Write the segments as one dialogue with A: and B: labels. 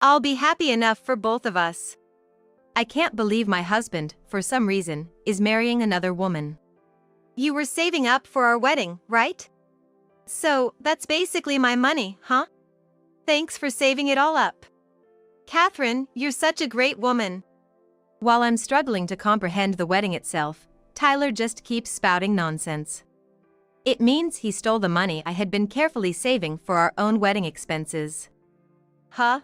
A: I'll be happy enough for both of us. I can't believe my husband, for some reason, is marrying another woman. You were saving up for our wedding, right? So, that's basically my money, huh? Thanks for saving it all up. Catherine, you're such a great woman. While I'm struggling to comprehend the wedding itself, Tyler just keeps spouting nonsense. It means he stole the money I had been carefully saving for our own wedding expenses. Huh?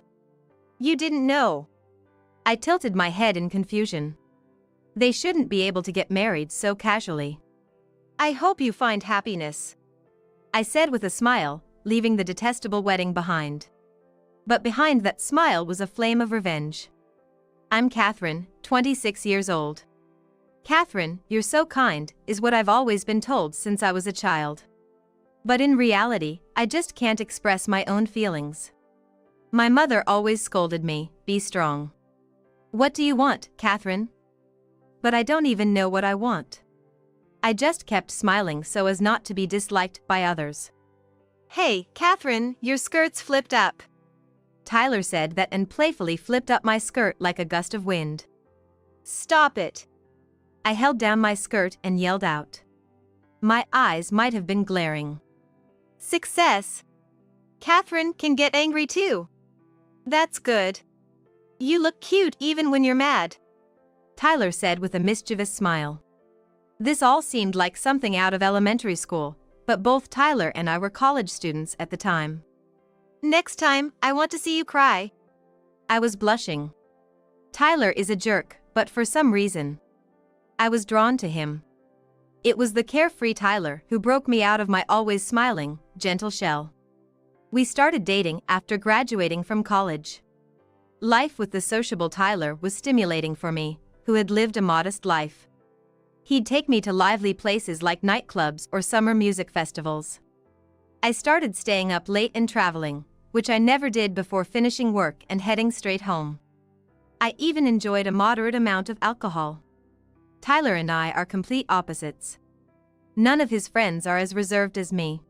A: You didn't know? I tilted my head in confusion. They shouldn't be able to get married so casually. I hope you find happiness, I said with a smile, leaving the detestable wedding behind. But behind that smile was a flame of revenge. I'm Catherine, 26 years old. Catherine, you're so kind, is what I've always been told since I was a child. But in reality, I just can't express my own feelings. My mother always scolded me, be strong. What do you want, Catherine? But I don't even know what I want. I just kept smiling so as not to be disliked by others. Hey, Catherine, your skirt's flipped up. Tyler said that and playfully flipped up my skirt like a gust of wind. Stop it. I held down my skirt and yelled out. My eyes might have been glaring. Success. Catherine can get angry too. That's good. You look cute even when you're mad, Tyler said with a mischievous smile. This all seemed like something out of elementary school, but both Tyler and I were college students at the time. Next time, I want to see you cry. I was blushing. Tyler is a jerk, but for some reason, I was drawn to him. It was the carefree Tyler who broke me out of my always smiling, gentle shell. We started dating after graduating from college. Life with the sociable Tyler was stimulating for me, who had lived a modest life. He'd take me to lively places like nightclubs or summer music festivals. I started staying up late and traveling, which I never did before finishing work and heading straight home. I even enjoyed a moderate amount of alcohol. Tyler and I are complete opposites. None of his friends are as reserved as me.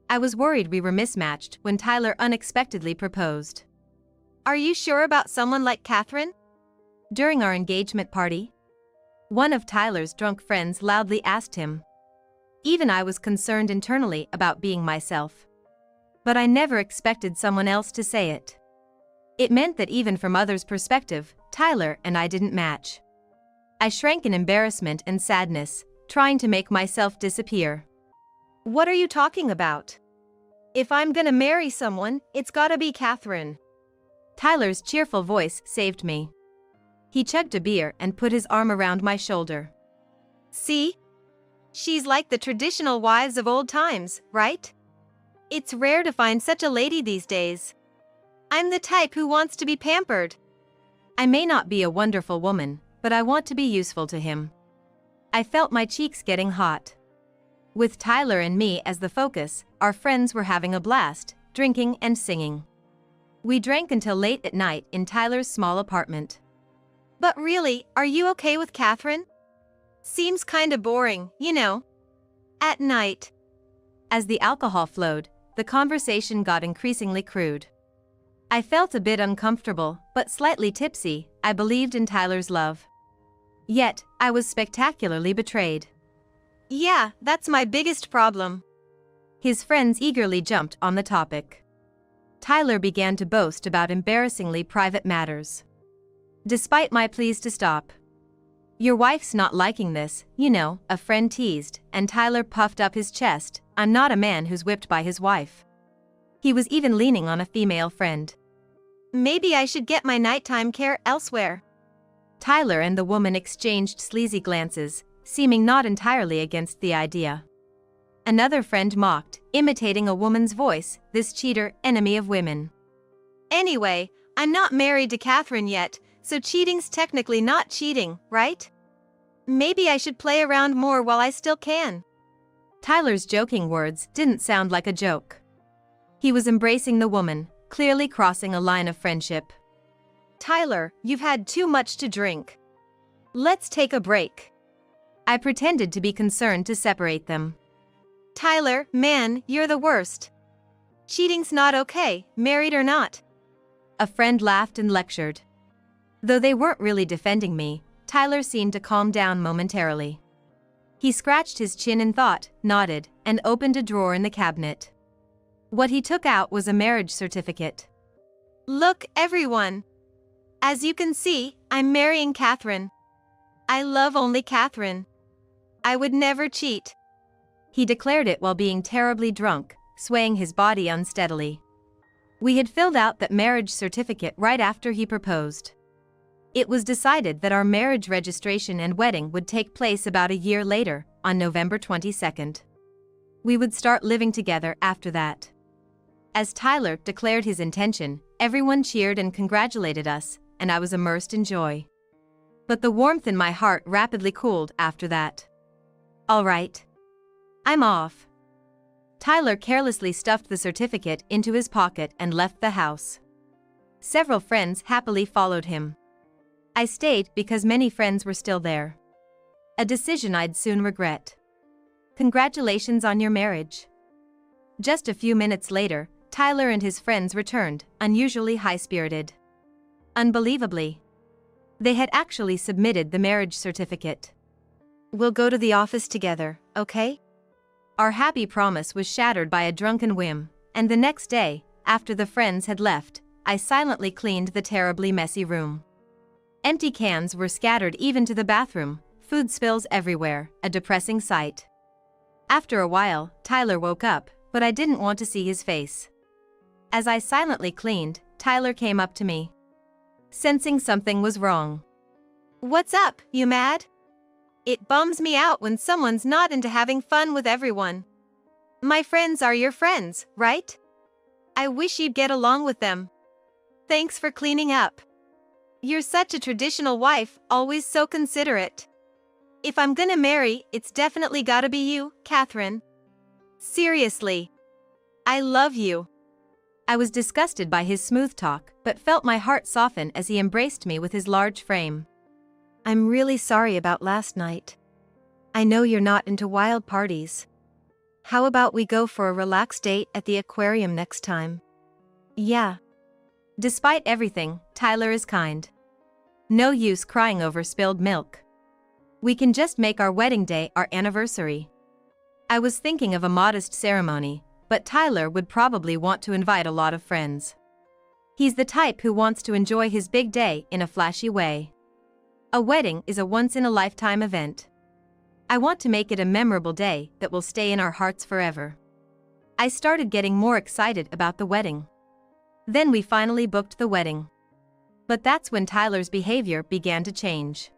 A: I was worried we were mismatched when Tyler unexpectedly proposed. Are you sure about someone like Catherine? During our engagement party, one of Tyler's drunk friends loudly asked him. Even I was concerned internally about being myself. But I never expected someone else to say it. It meant that even from others' perspective, Tyler and I didn't match. I shrank in embarrassment and sadness, trying to make myself disappear. What are you talking about? If I'm gonna marry someone, it's gotta be Catherine. Tyler's cheerful voice saved me. He chugged a beer and put his arm around my shoulder. See? She's like the traditional wives of old times, right? It's rare to find such a lady these days. I'm the type who wants to be pampered. I may not be a wonderful woman, but I want to be useful to him. I felt my cheeks getting hot. With Tyler and me as the focus, our friends were having a blast, drinking and singing. We drank until late at night in Tyler's small apartment. But really, are you okay with Catherine? Seems kinda boring, you know. At night. As the alcohol flowed, the conversation got increasingly crude. I felt a bit uncomfortable, but slightly tipsy. I believed in Tyler's love. Yet, I was spectacularly betrayed. Yeah, that's my biggest problem. His friends eagerly jumped on the topic. Tyler began to boast about embarrassingly private matters. Despite my pleas to stop. Your wife's not liking this, you know, a friend teased, and Tyler puffed up his chest. I'm not a man who's whipped by his wife. He was even leaning on a female friend. Maybe I should get my nighttime care elsewhere. Tyler and the woman exchanged sleazy glances, seeming not entirely against the idea. Another friend mocked, imitating a woman's voice, this cheater, enemy of women. Anyway, I'm not married to Catherine yet, so cheating's technically not cheating, right? Maybe I should play around more while I still can. Tyler's joking words didn't sound like a joke. He was embracing the woman, clearly crossing a line of friendship. Tyler, you've had too much to drink. Let's take a break. I pretended to be concerned to separate them. Tyler, man, you're the worst. Cheating's not okay, married or not. a friend laughed and lectured. Though they weren't really defending me, Tyler seemed to calm down momentarily. He scratched his chin in thought, nodded, and opened a drawer in the cabinet. What he took out was a marriage certificate. Look, everyone! As you can see, I'm marrying Catherine. I love only Catherine. I would never cheat. He declared it while being terribly drunk, swaying his body unsteadily. We had filled out that marriage certificate right after he proposed. It was decided that our marriage registration and wedding would take place about a year later, on November 22nd. We would start living together after that. As Tyler declared his intention, everyone cheered and congratulated us, and I was immersed in joy. But the warmth in my heart rapidly cooled after that. All right. I'm off. Tyler carelessly stuffed the certificate into his pocket and left the house. Several friends happily followed him. I stayed because many friends were still there. A decision I'd soon regret. Congratulations on your marriage. Just a few minutes later, Tyler and his friends returned, unusually high-spirited. Unbelievably, they had actually submitted the marriage certificate. We'll go to the office together, okay? Our happy promise was shattered by a drunken whim, and the next day, after the friends had left, I silently cleaned the terribly messy room. Empty cans were scattered even to the bathroom, food spills everywhere, a depressing sight. After a while, Tyler woke up, but I didn't want to see his face. As I silently cleaned, Tyler came up to me. Sensing something was wrong. What's up, you mad? It bums me out when someone's not into having fun with everyone. My friends are your friends, right? I wish you'd get along with them. Thanks for cleaning up. You're such a traditional wife, always so considerate. If I'm gonna marry, it's definitely gotta be you, Catherine. Seriously. I love you. I was disgusted by his smooth talk, but felt my heart soften as he embraced me with his large frame. I'm really sorry about last night. I know you're not into wild parties. How about we go for a relaxed date at the aquarium next time? Yeah. Despite everything, Tyler is kind. No use crying over spilled milk. We can just make our wedding day our anniversary. I was thinking of a modest ceremony, but Tyler would probably want to invite a lot of friends. He's the type who wants to enjoy his big day in a flashy way. A wedding is a once-in-a-lifetime event. I want to make it a memorable day that will stay in our hearts forever. I started getting more excited about the wedding. Then we finally booked the wedding. But that's when Tyler's behavior began to change.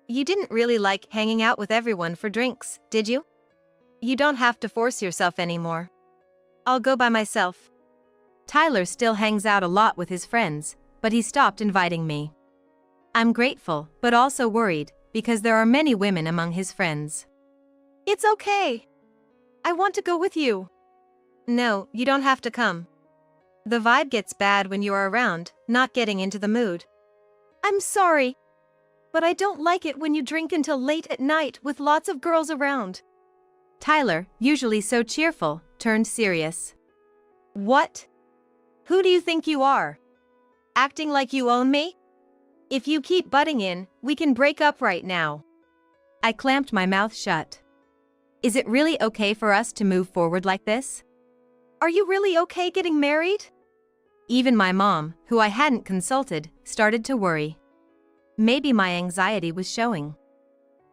A: You didn't really like hanging out with everyone for drinks, did you? You don't have to force yourself anymore. I'll go by myself. Tyler still hangs out a lot with his friends, but he stopped inviting me. I'm grateful, but also worried, because there are many women among his friends. It's okay. I want to go with you. No, you don't have to come. The vibe gets bad when you are around, not getting into the mood. I'm sorry, but I don't like it when you drink until late at night with lots of girls around. Tyler, usually so cheerful, turned serious. What? Who do you think you are? Acting like you own me? If you keep butting in, we can break up right now. I clamped my mouth shut. Is it really okay for us to move forward like this? Are you really okay getting married? Even my mom, who I hadn't consulted, started to worry. Maybe my anxiety was showing.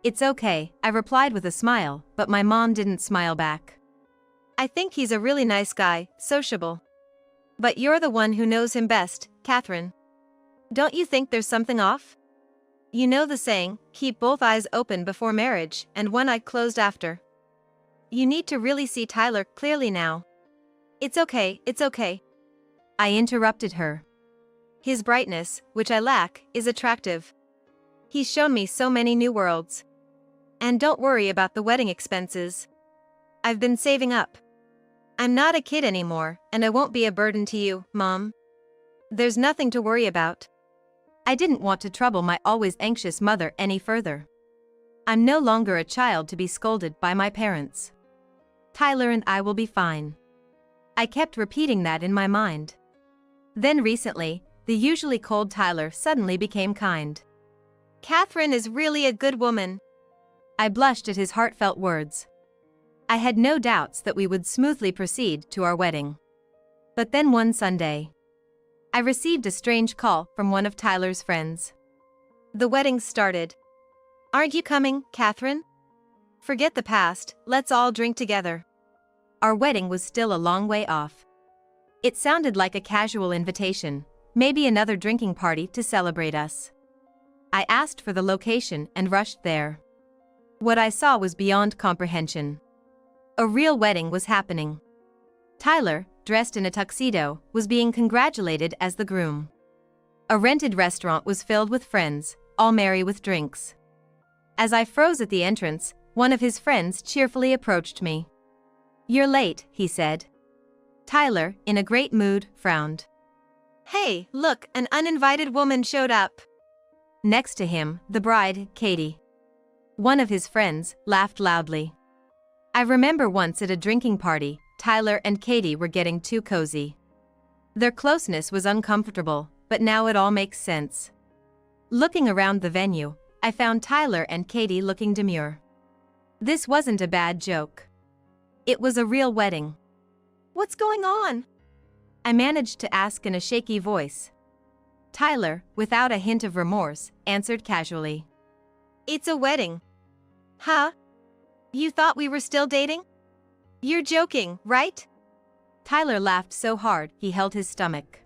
A: It's okay, I replied with a smile, but my mom didn't smile back. I think he's a really nice guy, sociable. But you're the one who knows him best, Catherine. Don't you think there's something off? You know the saying, keep both eyes open before marriage and one eye closed after. You need to really see Tyler clearly now. It's okay, it's okay. I interrupted her. His brightness, which I lack, is attractive. He's shown me so many new worlds. And don't worry about the wedding expenses. I've been saving up. I'm not a kid anymore, and I won't be a burden to you, Mom. There's nothing to worry about. I didn't want to trouble my always anxious mother any further. I'm no longer a child to be scolded by my parents. Tyler and I will be fine. I kept repeating that in my mind. Then recently, the usually cold Tyler suddenly became kind. Catherine is really a good woman. I blushed at his heartfelt words. I had no doubts that we would smoothly proceed to our wedding. But then one Sunday, I received a strange call from one of Tyler's friends. The wedding started. Aren't you coming, Catherine? Forget the past, let's all drink together. Our wedding was still a long way off. It sounded like a casual invitation, maybe another drinking party to celebrate us. I asked for the location and rushed there. What I saw was beyond comprehension. A real wedding was happening. Tyler, dressed in a tuxedo, was being congratulated as the groom. A rented restaurant was filled with friends, all merry with drinks. As I froze at the entrance, one of his friends cheerfully approached me. "You're late," he said. Tyler, in a great mood, frowned. "Hey, look, an uninvited woman showed up." Next to him, the bride, Katie. One of his friends laughed loudly. I remember once at a drinking party, Tyler and Katie were getting too cozy. Their closeness was uncomfortable, but now it all makes sense. Looking around the venue, I found Tyler and Katie looking demure. This wasn't a bad joke. It was a real wedding. "What's going on?" I managed to ask in a shaky voice. Tyler, without a hint of remorse, answered casually. "It's a wedding." "Huh? You thought we were still dating? You're joking, right?" Tyler laughed so hard he held his stomach.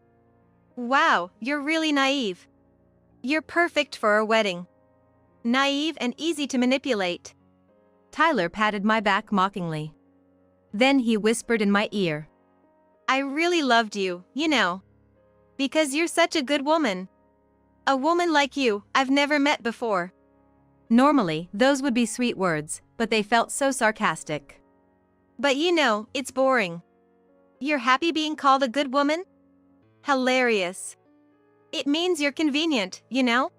A: "Wow, you're really naive. You're perfect for a wedding. Naive and easy to manipulate." Tyler patted my back mockingly. Then he whispered in my ear. "I really loved you, you know. Because you're such a good woman. A woman like you, I've never met before." Normally, those would be sweet words, but they felt so sarcastic. "But you know, it's boring. You're happy being called a good woman? Hilarious. It means you're convenient, you know?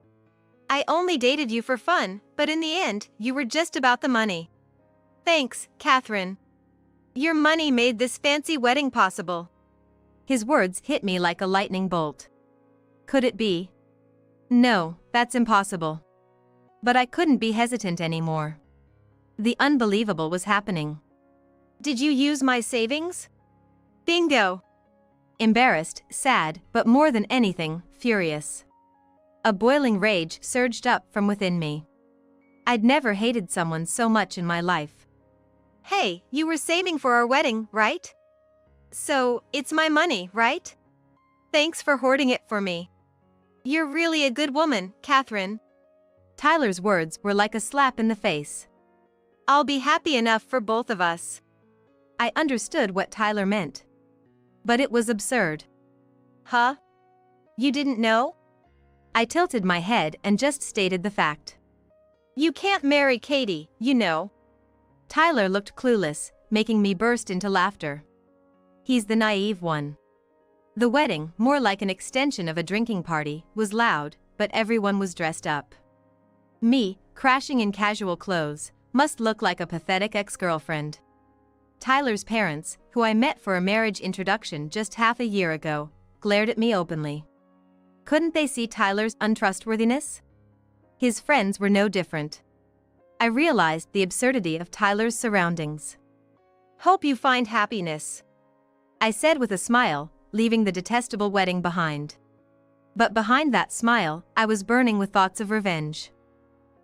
A: I only dated you for fun, but in the end, you were just about the money. Thanks, Catherine. Your money made this fancy wedding possible." His words hit me like a lightning bolt. Could it be? No, that's impossible. But I couldn't be hesitant anymore. The unbelievable was happening. "Did you use my savings?" "Bingo." Embarrassed, sad, but more than anything, furious. A boiling rage surged up from within me. I'd never hated someone so much in my life. "Hey, you were saving for our wedding, right? So, it's my money, right? Thanks for hoarding it for me. You're really a good woman, Catherine." Tyler's words were like a slap in the face. "I'll be happy enough for both of us." I understood what Tyler meant. But it was absurd. "Huh? You didn't know?" I tilted my head and just stated the fact. "You can't marry Katie, you know." Tyler looked clueless, making me burst into laughter. He's the naive one. The wedding, more like an extension of a drinking party, was loud, but everyone was dressed up. Me, crashing in casual clothes, must look like a pathetic ex-girlfriend. Tyler's parents, who I met for a marriage introduction just half a year ago, glared at me openly. Couldn't they see Tyler's untrustworthiness? His friends were no different. I realized the absurdity of Tyler's surroundings. "Hope you find happiness," I said with a smile, leaving the detestable wedding behind. But behind that smile, I was burning with thoughts of revenge.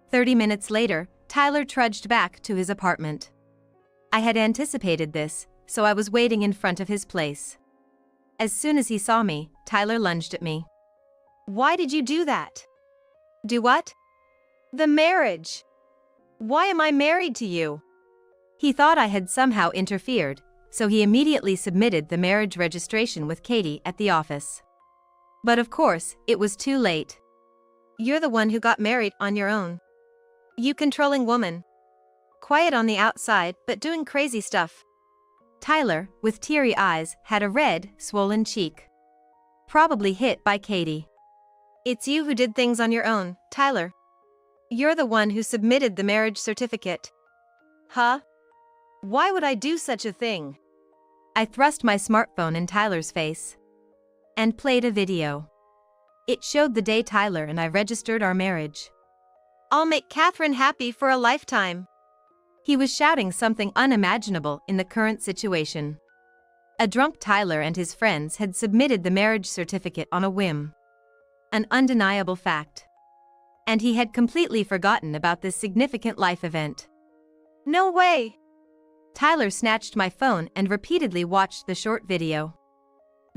A: 30 minutes later, Tyler trudged back to his apartment. I had anticipated this, so I was waiting in front of his place. As soon as he saw me, Tyler lunged at me. "Why did you do that?" "Do what?" "The marriage. Why am I married to you?" He thought I had somehow interfered, so he immediately submitted the marriage registration with Katie at the office. But of course, it was too late. "You're the one who got married on your own. You controlling woman. Quiet on the outside, but doing crazy stuff." Tyler, with teary eyes, had a red, swollen cheek. Probably hit by Katie. "It's you who did things on your own, Tyler. You're the one who submitted the marriage certificate." "Huh? Why would I do such a thing?" I thrust my smartphone in Tyler's face and played a video. It showed the day Tyler and I registered our marriage. I'll make Catherine happy for a lifetime. He was shouting something unimaginable in the current situation. A drunk Tyler and his friends had submitted the marriage certificate on a whim. An undeniable fact. And he had completely forgotten about this significant life event. No way! Tyler snatched my phone and repeatedly watched the short video.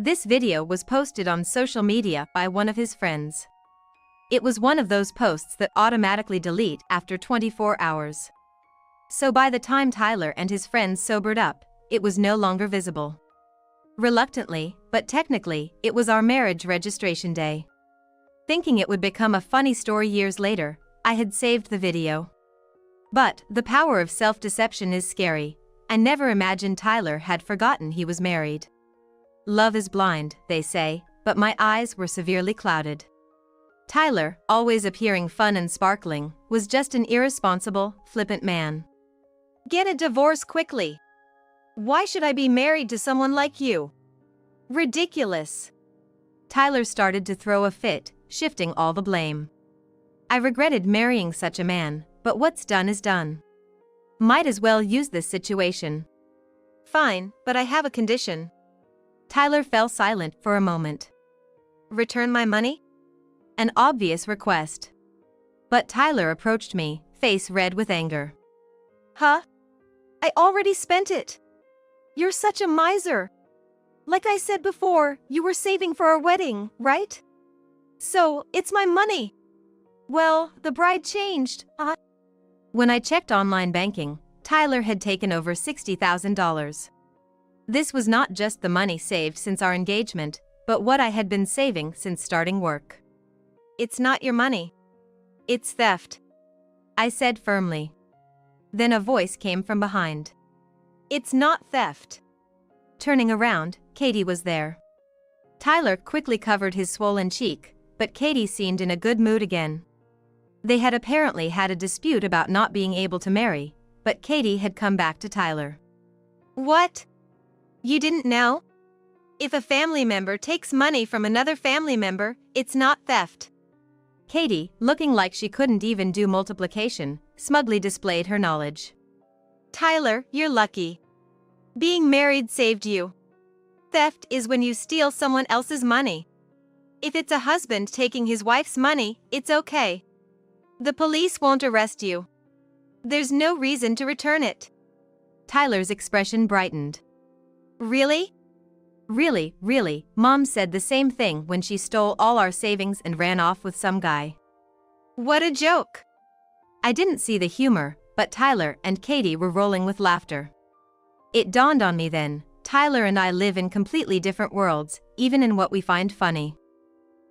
A: This video was posted on social media by one of his friends. It was one of those posts that automatically delete after 24 hours. So by the time Tyler and his friends sobered up, it was no longer visible. Reluctantly, but technically, it was our marriage registration day. Thinking it would become a funny story years later, I had saved the video. But the power of self-deception is scary. I never imagined Tyler had forgotten he was married. Love is blind, they say, but my eyes were severely clouded. Tyler, always appearing fun and sparkling, was just an irresponsible, flippant man. Get a divorce quickly. Why should I be married to someone like you? Ridiculous. Tyler started to throw a fit, shifting all the blame. I regretted marrying such a man, but what's done is done. Might as well use this situation. Fine, but I have a condition. Tyler fell silent for a moment. Return my money? An obvious request. But Tyler approached me, face red with anger. Huh? I already spent it. You're such a miser. Like I said before, you were saving for our wedding, right? So, it's my money. Well, the bride changed, When I checked online banking, Tyler had taken over $60,000. This was not just the money saved since our engagement, but what I had been saving since starting work. It's not your money. It's theft, I said firmly. Then a voice came from behind. It's not theft. Turning around, Katie was there. Tyler quickly covered his swollen cheek, but Katie seemed in a good mood again. They had apparently had a dispute about not being able to marry, but Katie had come back to Tyler. What? You didn't know? If a family member takes money from another family member, it's not theft. Katie, looking like she couldn't even do multiplication, smugly displayed her knowledge. Tyler, you're lucky. Being married saved you. Theft is when you steal someone else's money. If it's a husband taking his wife's money, it's okay. The police won't arrest you. There's no reason to return it. Tyler's expression brightened. Really? Really, Mom said the same thing when she stole all our savings and ran off with some guy. What a joke! I didn't see the humor, but Tyler and Katie were rolling with laughter. It dawned on me then, Tyler and I live in completely different worlds, even in what we find funny.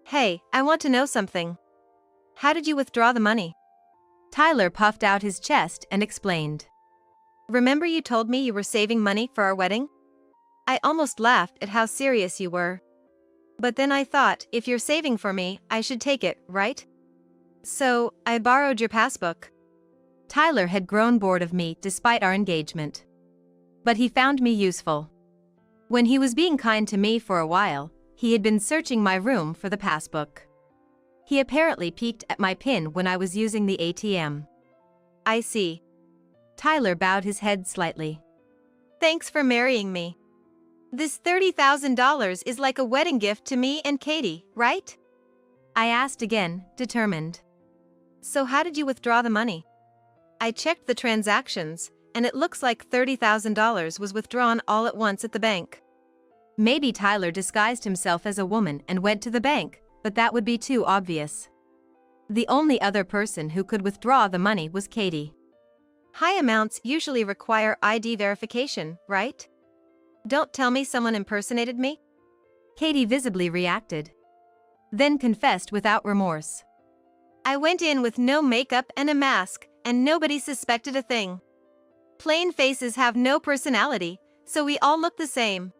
A: Hey, I want to know something. How did you withdraw the money? Tyler puffed out his chest and explained. Remember you told me you were saving money for our wedding? I almost laughed at how serious you were. But then I thought, if you're saving for me, I should take it, right? So, I borrowed your passbook. Tyler had grown bored of me despite our engagement. But he found me useful. When he was being kind to me for a while, he had been searching my room for the passbook. He apparently peeked at my PIN when I was using the ATM. I see. Tyler bowed his head slightly. Thanks for marrying me. This $30,000 is like a wedding gift to me and Katie, right? I asked again, determined. So how did you withdraw the money? I checked the transactions, and it looks like $30,000 was withdrawn all at once at the bank. Maybe Tyler disguised himself as a woman and went to the bank, but that would be too obvious. The only other person who could withdraw the money was Katie. High amounts usually require ID verification, right? Don't tell me someone impersonated me? Katie visibly reacted. Then confessed without remorse. I went in with no makeup and a mask, and nobody suspected a thing. Plain faces have no personality, so we all look the same.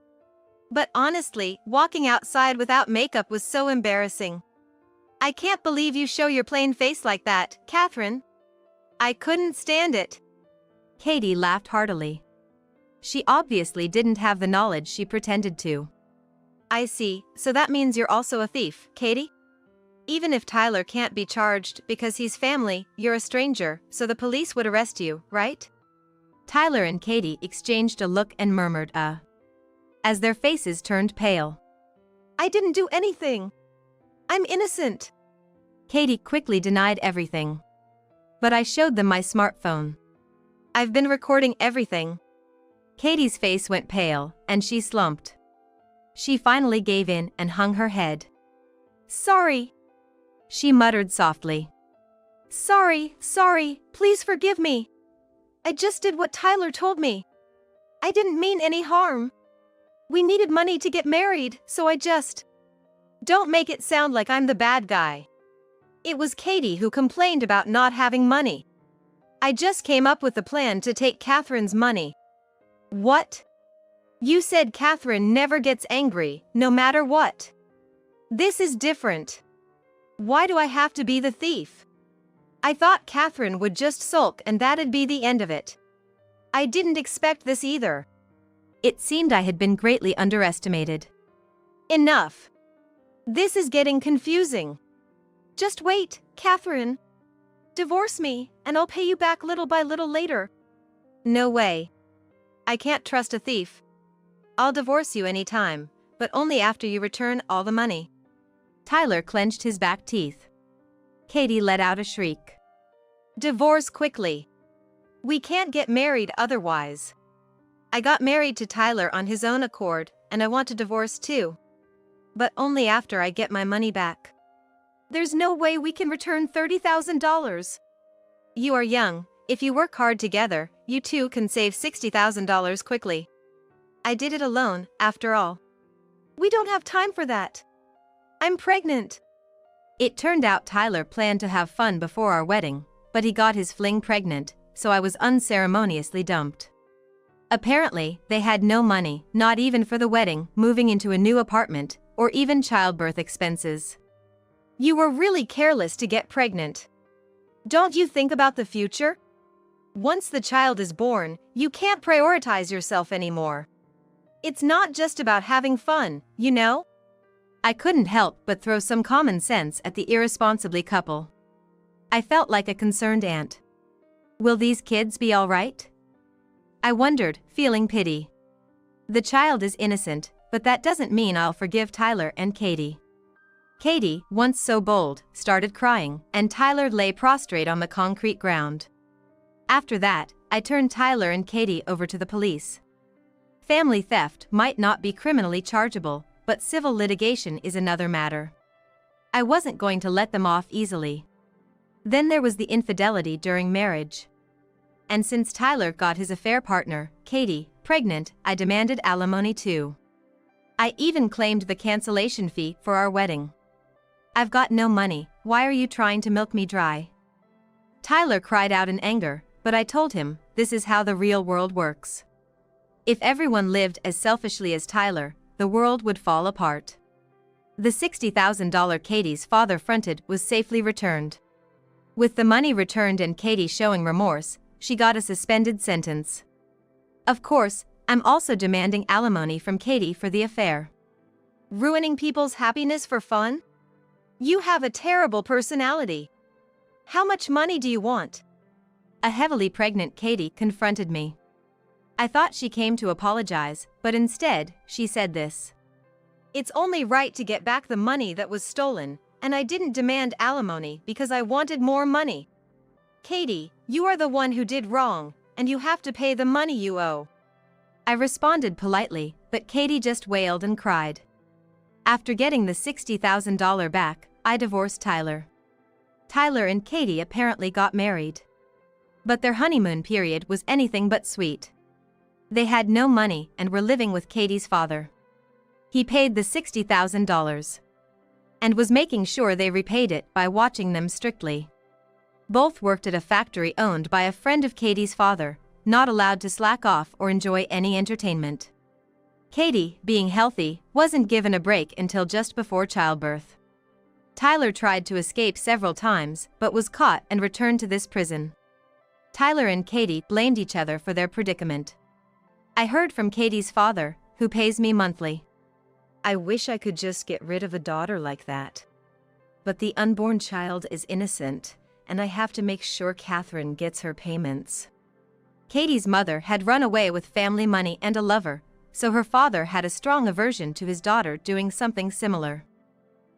A: But honestly, walking outside without makeup was so embarrassing. I can't believe you show your plain face like that, Catherine. I couldn't stand it. Katie laughed heartily. She obviously didn't have the knowledge she pretended to. I see, so that means you're also a thief, Katie? Even if Tyler can't be charged because he's family, you're a stranger, so the police would arrest you, right? Tyler and Katie exchanged a look and murmured, as their faces turned pale. I didn't do anything. I'm innocent. Katie quickly denied everything. But I showed them my smartphone. I've been recording everything. Katie's face went pale, and she slumped. She finally gave in and hung her head. Sorry. She muttered softly. Sorry, please forgive me. I just did what Tyler told me. I didn't mean any harm. We needed money to get married, so I just... Don't make it sound like I'm the bad guy. It was Katie who complained about not having money. I just came up with a plan to take Catherine's money. What? You said Catherine never gets angry, no matter what. This is different. Why do I have to be the thief? I thought Catherine would just sulk and that'd be the end of it. I didn't expect this either. It seemed I had been greatly underestimated. Enough. This is getting confusing. Just wait, Catherine. Divorce me, and I'll pay you back little by little later. No way. I can't trust a thief. I'll divorce you anytime, but only after you return all the money. Tyler clenched his back teeth. Katie let out a shriek. Divorce quickly. We can't get married otherwise. I got married to Tyler on his own accord, and I want a divorce too. But only after I get my money back. There's no way we can return $30,000. You are young. If you work hard together, you two can save $60,000 quickly. I did it alone, after all. We don't have time for that. I'm pregnant. It turned out Tyler planned to have fun before our wedding, but he got his fling pregnant, so I was unceremoniously dumped. Apparently, they had no money, not even for the wedding, moving into a new apartment, or even childbirth expenses. You were really careless to get pregnant. Don't you think about the future? Once the child is born, you can't prioritize yourself anymore. It's not just about having fun, you know? I couldn't help but throw some common sense at the irresponsible couple. I felt like a concerned aunt. Will these kids be all right? I wondered, feeling pity. The child is innocent, but that doesn't mean I'll forgive Tyler and Katie. Katie, once so bold, started crying, and Tyler lay prostrate on the concrete ground. After that, I turned Tyler and Katie over to the police. Family theft might not be criminally chargeable, but civil litigation is another matter. I wasn't going to let them off easily. Then there was the infidelity during marriage. And since Tyler got his affair partner, Katie, pregnant, I demanded alimony too. I even claimed the cancellation fee for our wedding. I've got no money, why are you trying to milk me dry? Tyler cried out in anger, but I told him, this is how the real world works. If everyone lived as selfishly as Tyler, the world would fall apart. The $60,000 Katie's father fronted was safely returned. With the money returned and Katie showing remorse, she got a suspended sentence. Of course, I'm also demanding alimony from Katie for the affair. Ruining people's happiness for fun? You have a terrible personality. How much money do you want? A heavily pregnant Katie confronted me. I thought she came to apologize, but instead, she said this. It's only right to get back the money that was stolen, and I didn't demand alimony because I wanted more money. Katie, you are the one who did wrong, and you have to pay the money you owe. I responded politely, but Katie just wailed and cried. After getting the $60,000 back, I divorced Tyler. Tyler and Katie apparently got married. But their honeymoon period was anything but sweet. They had no money and were living with Katie's father. He paid the $60,000 and was making sure they repaid it by watching them strictly. Both worked at a factory owned by a friend of Katie's father, not allowed to slack off or enjoy any entertainment. Katie, being healthy, wasn't given a break until just before childbirth. Tyler tried to escape several times, but was caught and returned to this prison. Tyler and Katie blamed each other for their predicament. I heard from Katie's father, who pays me monthly. I wish I could just get rid of a daughter like that. But the unborn child is innocent, and I have to make sure Catherine gets her payments. Katie's mother had run away with family money and a lover, so her father had a strong aversion to his daughter doing something similar.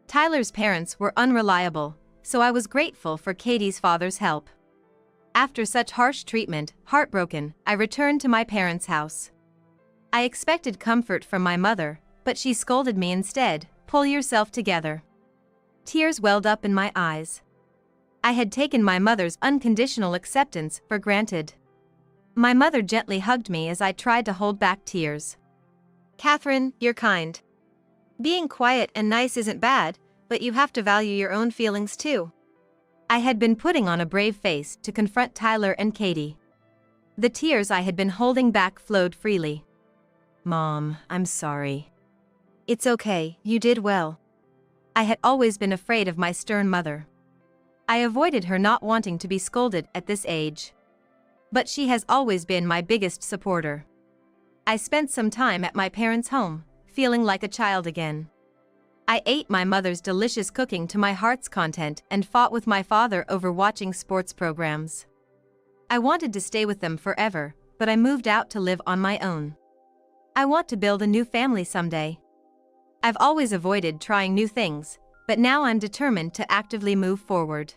A: Tyler's parents were unreliable, so I was grateful for Katie's father's help. After such harsh treatment, heartbroken, I returned to my parents' house. I expected comfort from my mother, but she scolded me instead. Pull yourself together. Tears welled up in my eyes. I had taken my mother's unconditional acceptance for granted. My mother gently hugged me as I tried to hold back tears. Catherine, you're kind. Being quiet and nice isn't bad, but you have to value your own feelings too. I had been putting on a brave face to confront Tyler and Katie. The tears I had been holding back flowed freely. Mom, I'm sorry. It's okay, you did well. I had always been afraid of my stern mother. I avoided her not wanting to be scolded at this age. But she has always been my biggest supporter. I spent some time at my parents' home, feeling like a child again. I ate my mother's delicious cooking to my heart's content and fought with my father over watching sports programs. I wanted to stay with them forever, but I moved out to live on my own. I want to build a new family someday. I've always avoided trying new things, but now I'm determined to actively move forward.